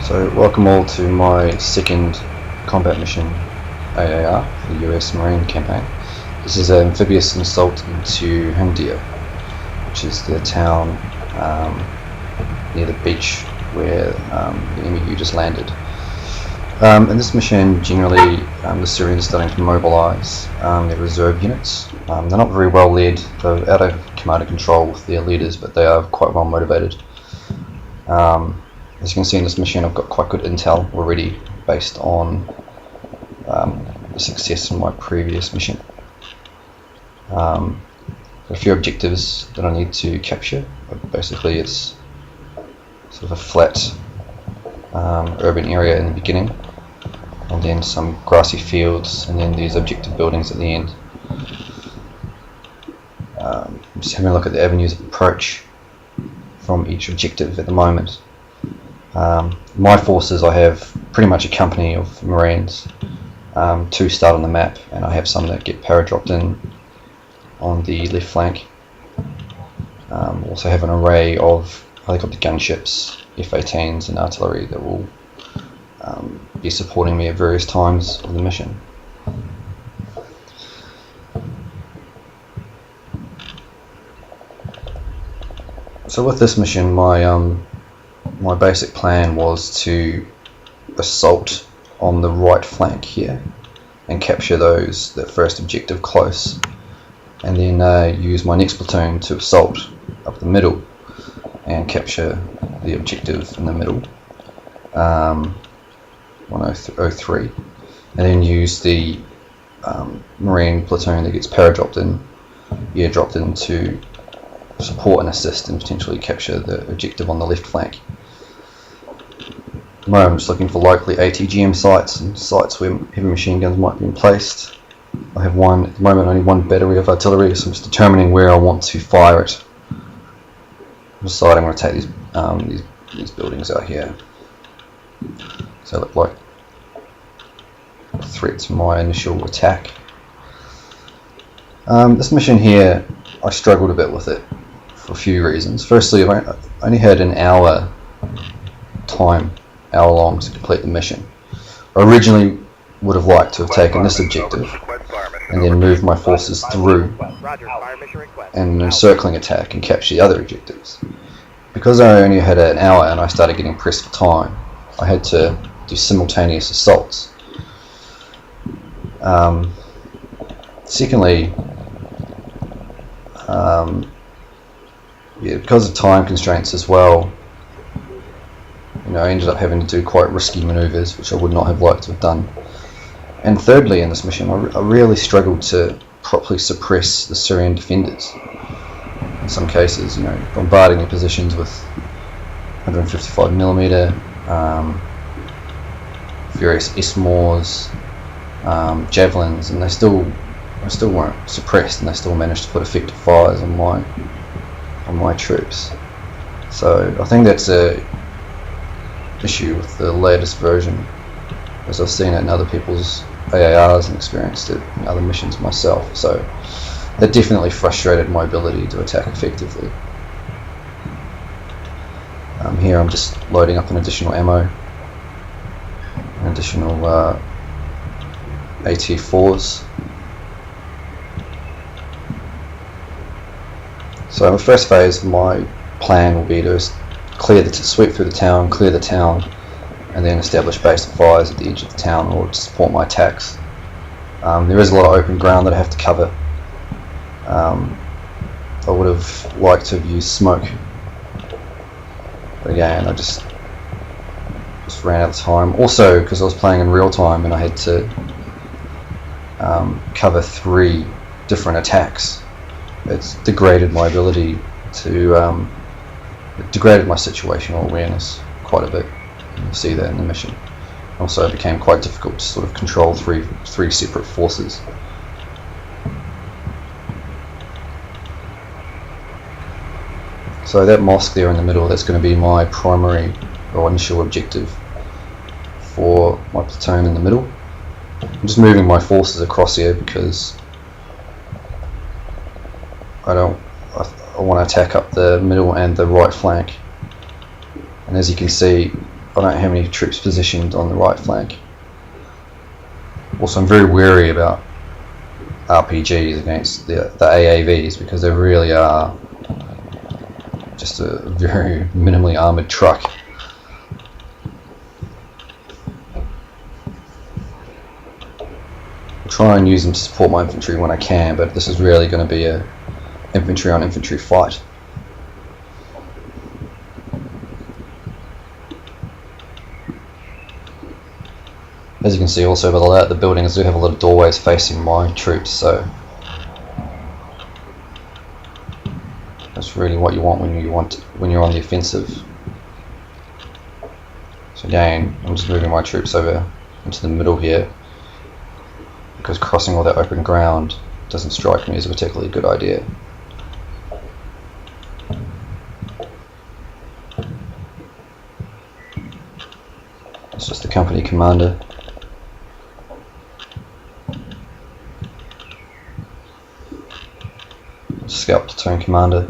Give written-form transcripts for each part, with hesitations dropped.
So welcome all to my second combat mission AAR, the US Marine campaign. This is an amphibious assault into Hamidiyah, which is the town near the beach where the MU just landed. In this mission, generally the Syrians are starting to mobilise their reserve units. They're not very well led, they're out of command and control with their leaders, but they are quite well motivated. As you can see in this mission, I've got quite good intel already based on the success in my previous mission. A few objectives that I need to capture. Basically, it's sort of a flat urban area in the beginning, and then some grassy fields, and then these objective buildings at the end. Just having a look at the avenues of approach from each objective at the moment. My forces, I have pretty much a company of Marines, 2 start on the map, and I have some that get para-dropped in on the left flank. Also have an array of helicopter gunships, F-18s and artillery that will be supporting me at various times of the mission. So with this mission, my basic plan was to assault on the right flank here and capture that first objective close, and then use my next platoon to assault up the middle and capture the objective in the middle, 103, and then use the Marine platoon that gets para-dropped in, airdropped in to support and assist and potentially capture the objective on the left flank. At the moment I'm just looking for likely ATGM sites and sites where heavy machine guns might be placed. I have at the moment only one battery of artillery, so I'm just determining where I want to fire it. I'm deciding I'm going to take these buildings out here. So they look like a threat to my initial attack. This mission here, I struggled a bit with it for a few reasons. Firstly, I only had an hour long to complete the mission. I originally would have liked to have taken this objective and then moved my forces through and encircling attack and capture the other objectives. Because I only had an hour and I started getting pressed for time, I had to do simultaneous assaults. Secondly, because of time constraints as well, I ended up having to do quite risky manoeuvres which I would not have liked to have done. And thirdly, in this mission, I really struggled to properly suppress the Syrian defenders. In some cases, bombarding their positions with 155mm, various SMORs, javelins, and they still weren't suppressed, and they still managed to put effective fires on my troops. So I think that's a issue with the latest version, as I've seen it in other people's AARs and experienced it in other missions myself. So that definitely frustrated my ability to attack effectively. Here I'm just loading up an additional ammo, an additional AT4s. So the first phase of my plan will be to sweep through the town, clear the town, and then establish base of fires at the edge of the town in order to support my attacks. There is a lot of open ground that I have to cover. I would have liked to have used smoke, but again, I just ran out of time. Also, because I was playing in real time and I had to cover 3 different attacks, it's degraded my ability to it degraded my situational awareness quite a bit. You'll see that in the mission. Also, it became quite difficult to sort of control three separate forces. So that mosque there in the middle, that's going to be my primary or initial objective for my platoon in the middle. I'm just moving my forces across here because I want to attack up the middle and the right flank. And as you can see, I don't have any troops positioned on the right flank. Also, I'm very wary about RPGs against the AAVs because they really are just a very minimally armoured truck. I'll try and use them to support my infantry when I can, but this is really going to be a infantry on infantry fight. As you can see also by the layout of the buildings, do have a lot of doorways facing my troops, so that's really what you want when you're on the offensive. So again, I'm just moving my troops over into the middle here, because crossing all that open ground doesn't strike me as a particularly good idea. It's just the company commander. Scout platoon commander.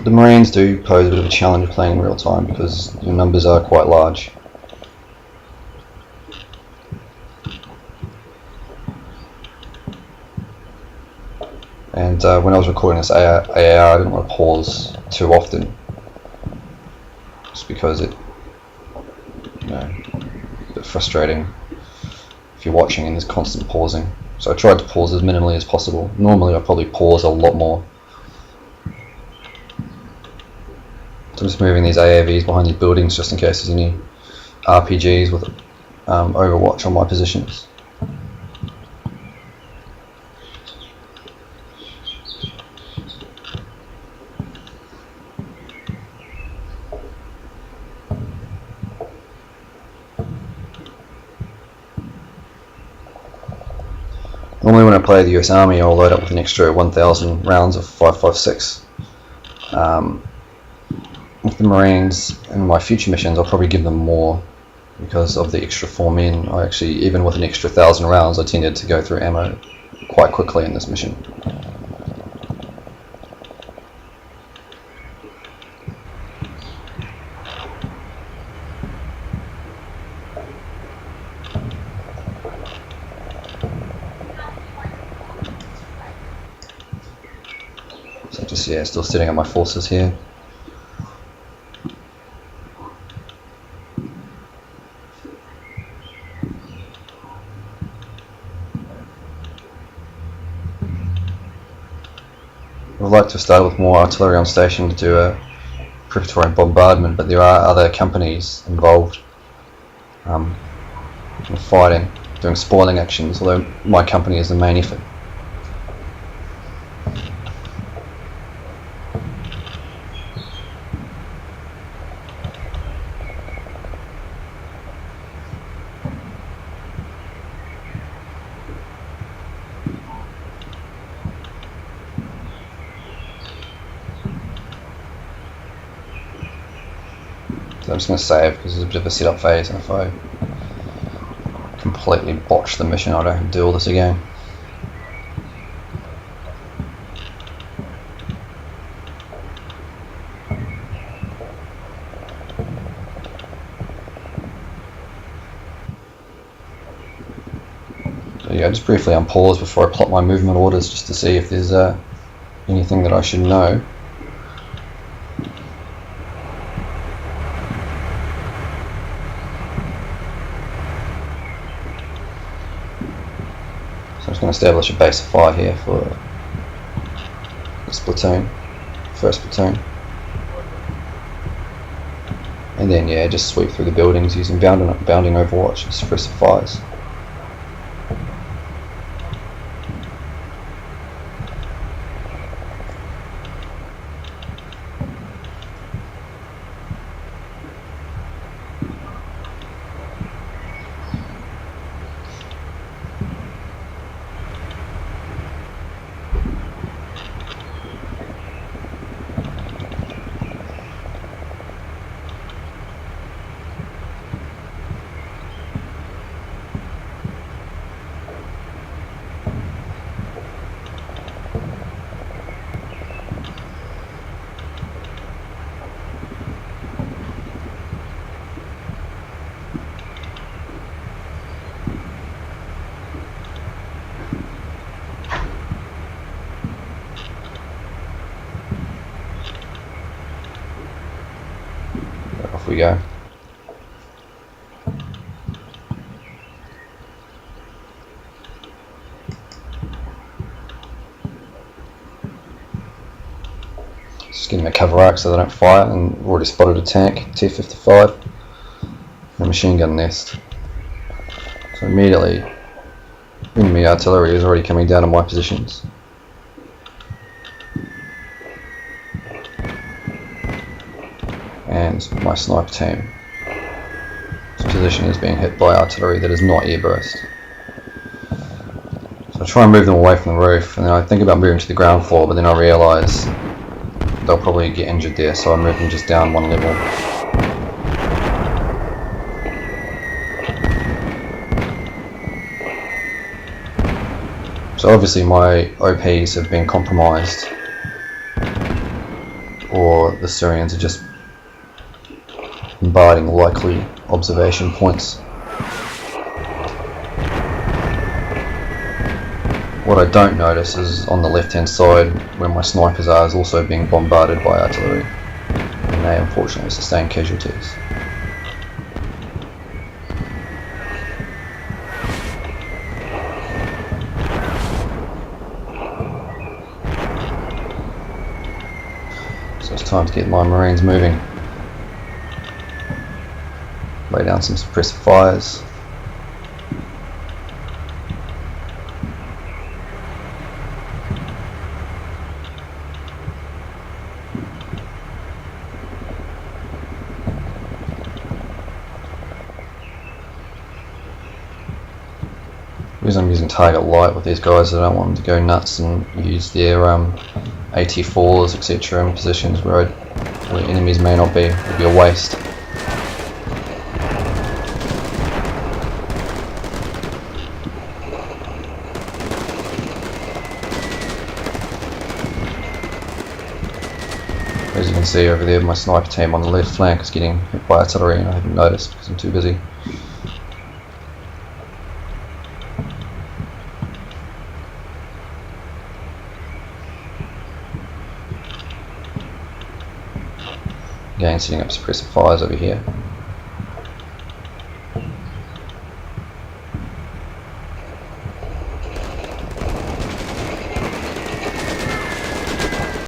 The Marines do pose a bit of a challenge playing in real time because your numbers are quite large. And when I was recording this AAR, I didn't want to pause too often, just because it, a bit frustrating if you're watching and there's constant pausing. So I tried to pause as minimally as possible. Normally I probably pause a lot more. So I'm just moving these AAVs behind these buildings just in case there's any RPGs with Overwatch on my positions. Normally when I play the US Army, I'll load up with an extra 1,000 rounds of 5.56. With the Marines and my future missions, I'll probably give them more because of the extra 4 men. I actually, even with an extra 1,000 rounds, I tended to go through ammo quite quickly in this mission. So just, yeah, still sitting on my forces here. I would like to have started with more artillery on station to do a preparatory bombardment, but there are other companies involved in fighting, doing spoiling actions, although my company is the main effort. So I'm just going to save because there's a bit of a setup phase, and if I completely botch the mission I don't have to do all this again. So yeah, just briefly unpause before I plot my movement orders just to see if there's anything that I should know. So I'm just going to establish a base of fire here for this platoon, first platoon. And then yeah, just sweep through the buildings using bounding Overwatch and suppressive fires. off we go. Just getting my cover arc so they don't fire, and we've already spotted a tank, T-55, and a machine gun nest. So immediately, enemy artillery is already coming down on my positions. And my sniper team's position is being hit by artillery that is not airburst. So I try and move them away from the roof, and then I think about moving to the ground floor, but then I realise they'll probably get injured there, so I move them just down one level. So obviously my OPs have been compromised, or the Syrians are just bombarding likely observation points. What I don't notice is on the left hand side where my snipers are is also being bombarded by artillery, and they unfortunately sustain casualties. So it's time to get my Marines moving. Lay down some suppressive fires. The reason I'm using target light with these guys is I don't want them to go nuts and use their AT4s etc. in positions where enemies may not be. It would be a waste. As you can see over there, my sniper team on the left flank is getting hit by artillery, and I haven't noticed because I'm too busy. Again, setting up suppressive fires over here.